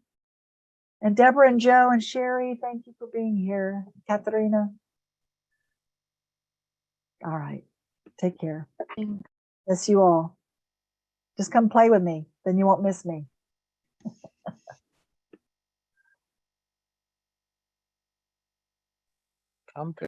And Deborah and Joe and Sherry, thank you for being here. Katharina. All right. Take care. Miss you all. Just come play with me. Then you won't miss me. Come